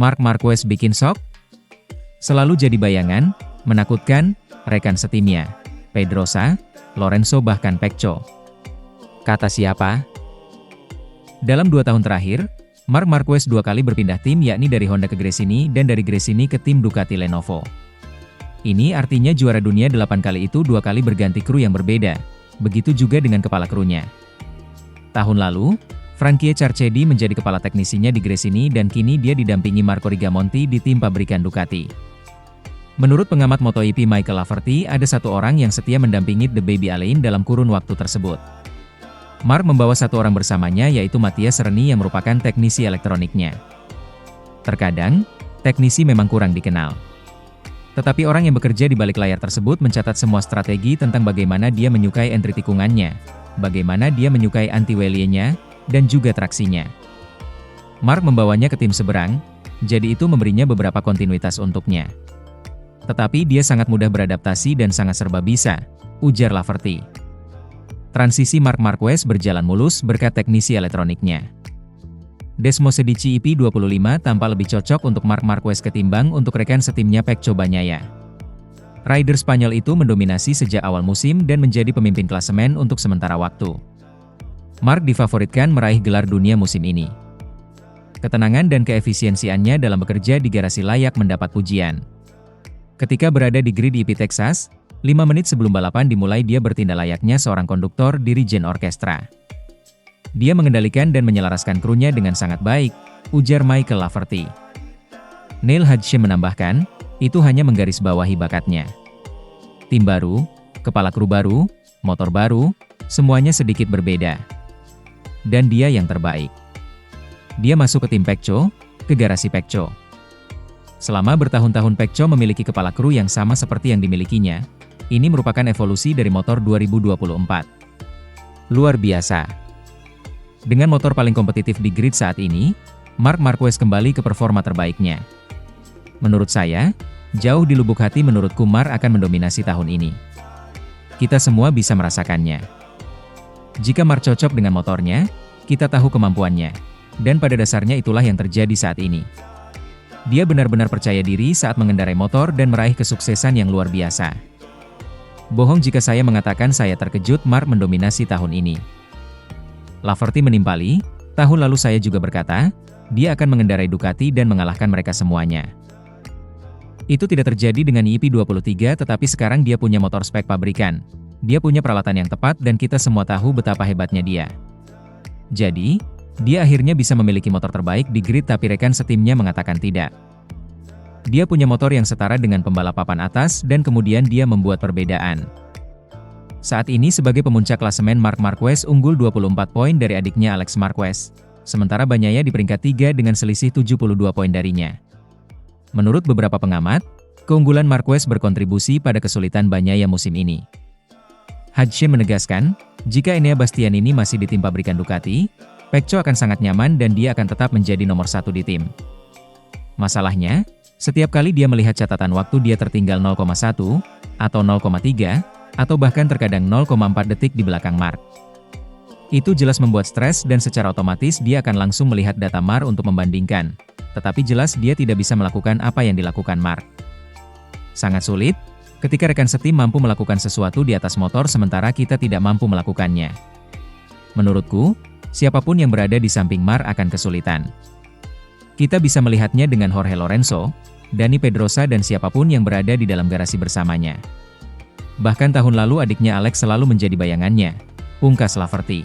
Marc Marquez bikin shock? Selalu jadi bayangan, menakutkan, rekan setimnya. Pedrosa, Lorenzo bahkan Pecco. Kata siapa? Dalam 2 tahun terakhir, Marc Marquez 2 kali berpindah tim yakni dari Honda ke Gresini dan dari Gresini ke tim Ducati Lenovo. Ini artinya juara dunia 8 kali itu 2 kali berganti kru yang berbeda. Begitu juga dengan kepala krunya. Tahun lalu, Frankie Carchedi menjadi kepala teknisinya di Gresini dan kini dia didampingi Marco Rigamonti di tim pabrikan Ducati. Menurut pengamat MotoGP Michael Laverty, ada satu orang yang setia mendampingi The Baby Alain dalam kurun waktu tersebut. Marc membawa satu orang bersamanya yaitu Mathias Rennie yang merupakan teknisi elektroniknya. Terkadang, teknisi memang kurang dikenal. Tetapi orang yang bekerja di balik layar tersebut mencatat semua strategi tentang bagaimana dia menyukai entry tikungannya, bagaimana dia menyukai anti-wheelie-nya, dan juga traksinya. Marc membawanya ke tim seberang, jadi itu memberinya beberapa kontinuitas untuknya. Tetapi dia sangat mudah beradaptasi dan sangat serba bisa, ujar Laverty. Transisi Marc Marquez berjalan mulus berkat teknisi elektroniknya. Desmo Sedici EP25 tampak lebih cocok untuk Marc Marquez ketimbang untuk rekan setimnya Pecco Bagnaia. Rider Spanyol itu mendominasi sejak awal musim dan menjadi pemimpin klasemen untuk sementara waktu. Marc difavoritkan meraih gelar dunia musim ini. Ketenangan dan keefisiensiannya dalam bekerja di garasi layak mendapat pujian. Ketika berada di grid EP Texas, 5 menit sebelum balapan dimulai dia bertindak layaknya seorang konduktor dirijen orkestra. Dia mengendalikan dan menyelaraskan krunya dengan sangat baik, ujar Michael Laverty. Neil Hodgson menambahkan, itu hanya menggarisbawahi bakatnya. Tim baru, kepala kru baru, motor baru, semuanya sedikit berbeda. Dan dia yang terbaik. Dia masuk ke tim Pecco, ke garasi Pecco. Selama bertahun-tahun Pecco memiliki kepala kru yang sama seperti yang dimilikinya, ini merupakan evolusi dari motor 2024. Luar biasa. Dengan motor paling kompetitif di grid saat ini, Marc Marquez kembali ke performa terbaiknya. Menurut saya, jauh di lubuk hati menurutku Marc akan mendominasi tahun ini. Kita semua bisa merasakannya. Jika Marc cocok dengan motornya, kita tahu kemampuannya. Dan pada dasarnya itulah yang terjadi saat ini. Dia benar-benar percaya diri saat mengendarai motor dan meraih kesuksesan yang luar biasa. Bohong jika saya mengatakan saya terkejut Marc mendominasi tahun ini. Laverty menimpali, tahun lalu saya juga berkata, dia akan mengendarai Ducati dan mengalahkan mereka semuanya. Itu tidak terjadi dengan EP23 tetapi sekarang dia punya motor spek pabrikan. Dia punya peralatan yang tepat dan kita semua tahu betapa hebatnya dia. Jadi, dia akhirnya bisa memiliki motor terbaik di grid tapi rekan setimnya mengatakan tidak. Dia punya motor yang setara dengan pembalap papan atas dan kemudian dia membuat perbedaan. Saat ini sebagai pemuncak klasemen Marc Marquez unggul 24 poin dari adiknya Alex Marquez, sementara Bagnaia di peringkat 3 dengan selisih 72 poin darinya. Menurut beberapa pengamat, keunggulan Marquez berkontribusi pada kesulitan Bagnaia musim ini. Hodgson menegaskan, jika Enea Bastianini masih di tim pabrikan Ducati, Pecco akan sangat nyaman dan dia akan tetap menjadi nomor 1 di tim. Masalahnya, setiap kali dia melihat catatan waktu dia tertinggal 0,1, atau 0,3, atau bahkan terkadang 0,4 detik di belakang Marc. Itu jelas membuat stres dan secara otomatis dia akan langsung melihat data Marc untuk membandingkan. Tetapi jelas dia tidak bisa melakukan apa yang dilakukan Marc. Sangat sulit, ketika rekan setim mampu melakukan sesuatu di atas motor sementara kita tidak mampu melakukannya. Menurutku, siapapun yang berada di samping Marc akan kesulitan. Kita bisa melihatnya dengan Jorge Lorenzo, Dani Pedrosa dan siapapun yang berada di dalam garasi bersamanya. Bahkan tahun lalu adiknya Alex selalu menjadi bayangannya, pungkas Laverty.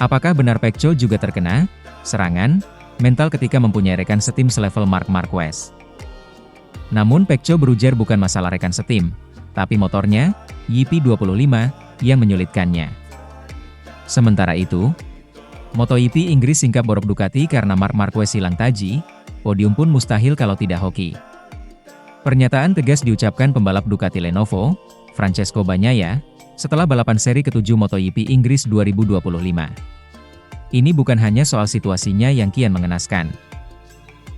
Apakah benar Pecco juga terkena serangan mental ketika mempunyai rekan setim selevel Marc Marquez? Namun Pecco berujar bukan masalah rekan setim, tapi motornya, EP25, yang menyulitkannya. Sementara itu, MotoGP Inggris singkap borok Ducati karena Marc Marquez hilang taji, podium pun mustahil kalau tidak hoki. Pernyataan tegas diucapkan pembalap Ducati Lenovo, Francesco Bagnaia, setelah balapan seri ke-7 MotoGP Inggris 2025. Ini bukan hanya soal situasinya yang kian mengenaskan.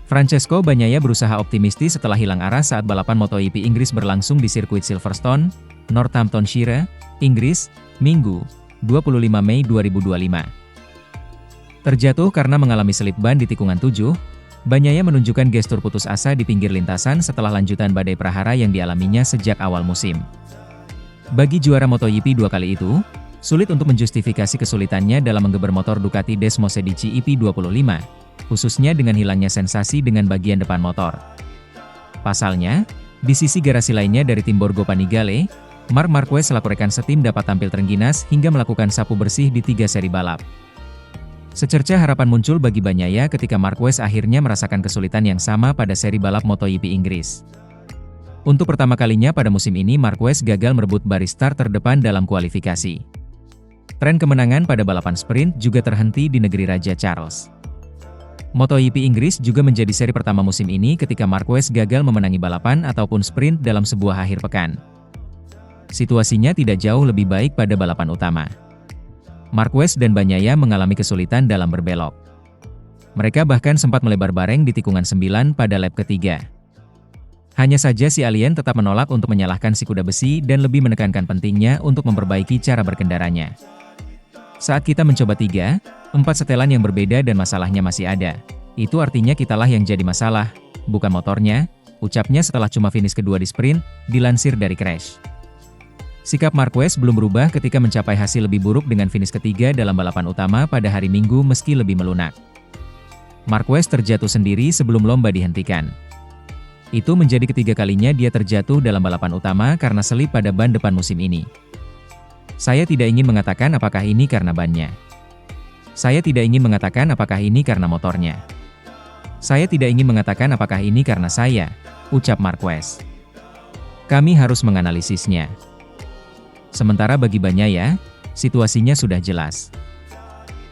Francesco Bagnaia berusaha optimistis setelah hilang arah saat balapan MotoGP Inggris berlangsung di sirkuit Silverstone, Northamptonshire, Inggris, Minggu, 25 Mei 2025. Terjatuh karena mengalami selip ban di tikungan 7, Bagnaia menunjukkan gestur putus asa di pinggir lintasan setelah lanjutan badai prahara yang dialaminya sejak awal musim. Bagi juara MotoGP 2 kali itu, sulit untuk menjustifikasi kesulitannya dalam menggeber motor Ducati Desmosedici EP25, khususnya dengan hilangnya sensasi dengan bagian depan motor. Pasalnya, di sisi garasi lainnya dari tim Borgo Panigale, Marc Marquez selaku rekan setim dapat tampil terengginas hingga melakukan sapu bersih di 3 seri balap. Secerca harapan muncul bagi Bagnaia ketika Marquez akhirnya merasakan kesulitan yang sama pada seri balap MotoGP Inggris. Untuk pertama kalinya pada musim ini Marquez gagal merebut baris start terdepan dalam kualifikasi. Tren kemenangan pada balapan sprint juga terhenti di negeri Raja Charles. MotoGP Inggris juga menjadi seri pertama musim ini ketika Marquez gagal memenangi balapan ataupun sprint dalam sebuah akhir pekan. Situasinya tidak jauh lebih baik pada balapan utama. Marquez dan Bagnaia mengalami kesulitan dalam berbelok. Mereka bahkan sempat melebar bareng di tikungan 9 pada lap ketiga. Hanya saja si alien tetap menolak untuk menyalahkan si kuda besi dan lebih menekankan pentingnya untuk memperbaiki cara berkendaranya. Saat kita mencoba 3, 4 setelan yang berbeda dan masalahnya masih ada. Itu artinya kitalah yang jadi masalah, bukan motornya, ucapnya setelah cuma finish kedua di sprint, dilansir dari Crash. Sikap Marquez belum berubah ketika mencapai hasil lebih buruk dengan finish ketiga dalam balapan utama pada hari Minggu meski lebih melunak. Marquez terjatuh sendiri sebelum lomba dihentikan. Itu menjadi ketiga kalinya dia terjatuh dalam balapan utama karena selip pada ban depan musim ini. Saya tidak ingin mengatakan apakah ini karena bannya. Saya tidak ingin mengatakan apakah ini karena motornya. Saya tidak ingin mengatakan apakah ini karena saya, ucap Marquez. Kami harus menganalisisnya. Sementara bagi Bagnaia, situasinya sudah jelas.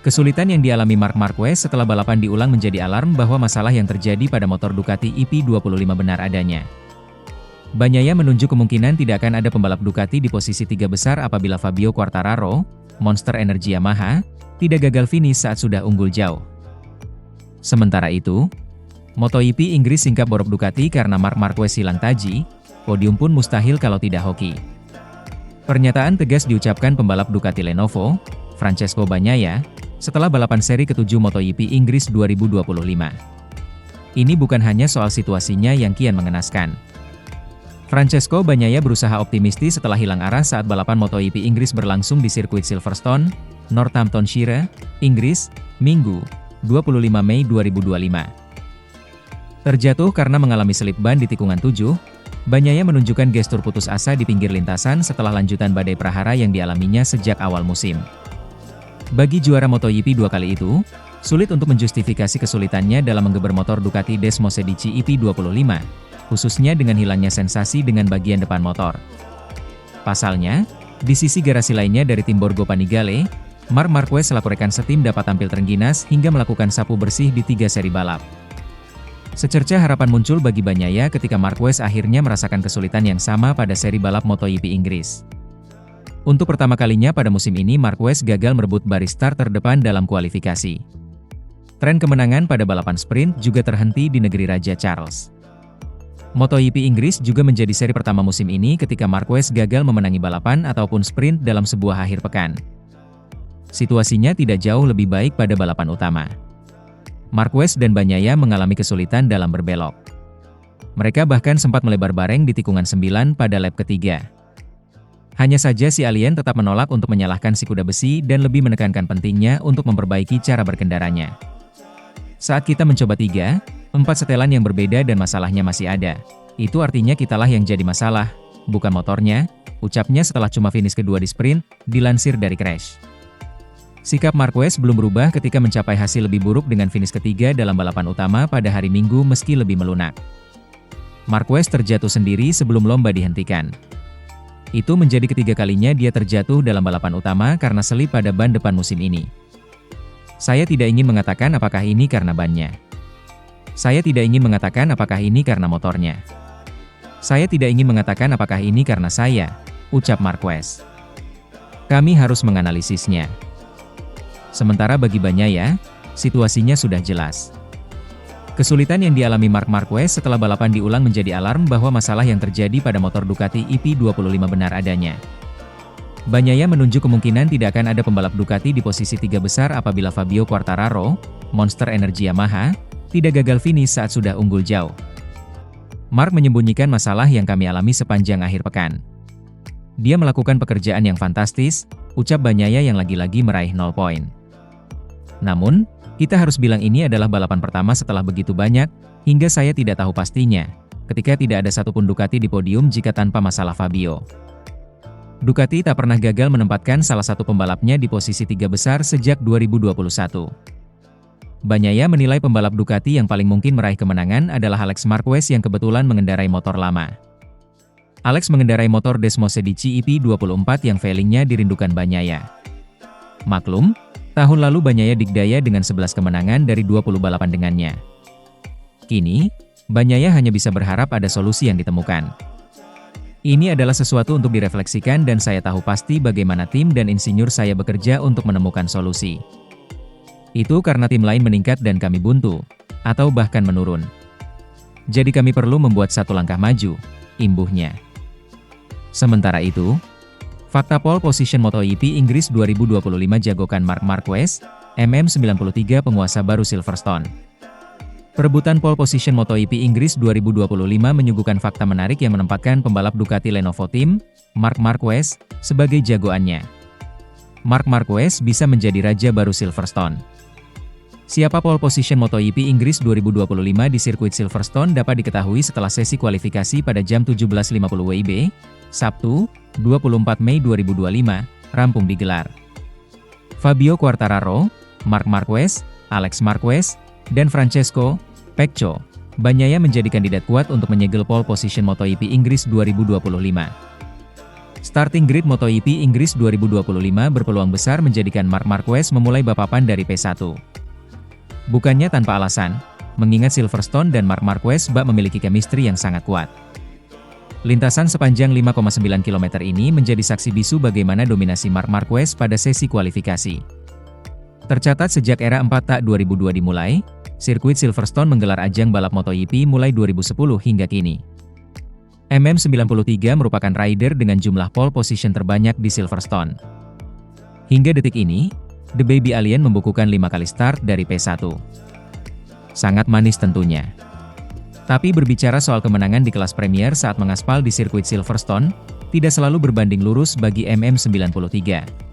Kesulitan yang dialami Marc Marquez setelah balapan diulang menjadi alarm bahwa masalah yang terjadi pada motor Ducati EP25 benar adanya. Bagnaia menunjuk kemungkinan tidak akan ada pembalap Ducati di posisi 3 besar apabila Fabio Quartararo, Monster Energy Yamaha, tidak gagal finish saat sudah unggul jauh. Sementara itu, MotoGP Inggris singkap borok Ducati karena Marc Marquez hilang taji, podium pun mustahil kalau tidak hoki. Pernyataan tegas diucapkan pembalap Ducati Lenovo, Francesco Bagnaia, setelah balapan seri ke-7 MotoGP Inggris 2025. Ini bukan hanya soal situasinya yang kian mengenaskan. Francesco Bagnaia berusaha optimistis setelah hilang arah saat balapan MotoGP Inggris berlangsung di sirkuit Silverstone, Northamptonshire, Inggris, Minggu, 25 Mei 2025. Terjatuh karena mengalami selip ban di tikungan 7, Bagnaia menunjukkan gestur putus asa di pinggir lintasan setelah lanjutan badai prahara yang dialaminya sejak awal musim. Bagi juara MotoGP 2 kali itu, sulit untuk menjustifikasi kesulitannya dalam menggeber motor Ducati Desmosedici EP25, khususnya dengan hilangnya sensasi dengan bagian depan motor. Pasalnya, di sisi garasi lainnya dari tim Borgo Panigale, Marc Marquez selaku rekan setim dapat tampil terengginas hingga melakukan sapu bersih di 3 seri balap. Secerca harapan muncul bagi Bagnaia ketika Marquez akhirnya merasakan kesulitan yang sama pada seri balap MotoGP Inggris. Untuk pertama kalinya pada musim ini Marquez gagal merebut baris start terdepan dalam kualifikasi. Tren kemenangan pada balapan sprint juga terhenti di negeri Raja Charles. MotoGP Inggris juga menjadi seri pertama musim ini ketika Marquez gagal memenangi balapan ataupun sprint dalam sebuah akhir pekan. Situasinya tidak jauh lebih baik pada balapan utama. Marquez dan Bagnaia mengalami kesulitan dalam berbelok. Mereka bahkan sempat melebar bareng di tikungan 9 pada lap ketiga. Hanya saja si alien tetap menolak untuk menyalahkan si kuda besi dan lebih menekankan pentingnya untuk memperbaiki cara berkendaranya. Saat kita mencoba 3, 4 setelan yang berbeda dan masalahnya masih ada. Itu artinya kitalah yang jadi masalah, bukan motornya, ucapnya setelah cuma finish kedua di sprint, dilansir dari Crash. Sikap Marquez belum berubah ketika mencapai hasil lebih buruk dengan finish ketiga dalam balapan utama pada hari Minggu meski lebih melunak. Marquez terjatuh sendiri sebelum lomba dihentikan. Itu menjadi ketiga kalinya dia terjatuh dalam balapan utama karena selip pada ban depan musim ini. Saya tidak ingin mengatakan apakah ini karena bannya. Saya tidak ingin mengatakan apakah ini karena motornya. Saya tidak ingin mengatakan apakah ini karena saya, ucap Marquez. Kami harus menganalisisnya. Sementara bagi Bagnaia, situasinya sudah jelas. Kesulitan yang dialami Marc Marquez setelah balapan diulang menjadi alarm bahwa masalah yang terjadi pada motor Ducati EP25 benar adanya. Bagnaia menunjuk kemungkinan tidak akan ada pembalap Ducati di posisi 3 besar apabila Fabio Quartararo, Monster Energy Yamaha, tidak gagal finish saat sudah unggul jauh. Mark menyembunyikan masalah yang kami alami sepanjang akhir pekan. Dia melakukan pekerjaan yang fantastis, ucap Bagnaia yang lagi-lagi meraih 0 poin. Namun, kita harus bilang ini adalah balapan pertama setelah begitu banyak, hingga saya tidak tahu pastinya, ketika tidak ada satupun Ducati di podium jika tanpa masalah Fabio. Ducati tak pernah gagal menempatkan salah satu pembalapnya di posisi 3 besar sejak 2021. Bagnaia menilai pembalap Ducati yang paling mungkin meraih kemenangan adalah Alex Marquez yang kebetulan mengendarai motor lama. Alex mengendarai motor Desmosedici EP24 yang feelingnya dirindukan Bagnaia. Maklum, tahun lalu Bagnaia dikdaya dengan 11 kemenangan dari 20 balapan dengannya. Kini, Bagnaia hanya bisa berharap ada solusi yang ditemukan. Ini adalah sesuatu untuk direfleksikan dan saya tahu pasti bagaimana tim dan insinyur saya bekerja untuk menemukan solusi. Itu karena tim lain meningkat dan kami buntu, atau bahkan menurun. Jadi kami perlu membuat satu langkah maju, imbuhnya. Sementara itu, fakta pole position MotoGP Inggris 2025 jagokan Marc Marquez, MM93 penguasa baru Silverstone. Perebutan pole position MotoGP Inggris 2025 menyuguhkan fakta menarik yang menempatkan pembalap Ducati Lenovo Team, Marc Marquez, sebagai jagoannya. Marc Marquez bisa menjadi raja baru Silverstone. Siapa pole position MotoGP Inggris 2025 di sirkuit Silverstone dapat diketahui setelah sesi kualifikasi pada jam 17.50 WIB, Sabtu, 24 Mei 2025, rampung digelar. Fabio Quartararo, Marc Marquez, Alex Marquez, dan Francesco Pecco Bagnaia menjadi kandidat kuat untuk menyegel pole position MotoGP Inggris 2025. Starting grid MotoGP Inggris 2025 berpeluang besar menjadikan Marc Marquez memulai balapan dari P1. Bukannya tanpa alasan, mengingat Silverstone dan Marc Marquez bak memiliki chemistry yang sangat kuat. Lintasan sepanjang 5,9 km ini menjadi saksi bisu bagaimana dominasi Marc Marquez pada sesi kualifikasi. Tercatat sejak era 4 tak 2002 dimulai, sirkuit Silverstone menggelar ajang balap MotoGP mulai 2010 hingga kini. MM93 merupakan rider dengan jumlah pole position terbanyak di Silverstone. Hingga detik ini, The Baby Alien membukukan 5 kali start dari P1. Sangat manis tentunya. Tapi berbicara soal kemenangan di kelas Premier saat mengaspal di sirkuit Silverstone, tidak selalu berbanding lurus bagi MM93.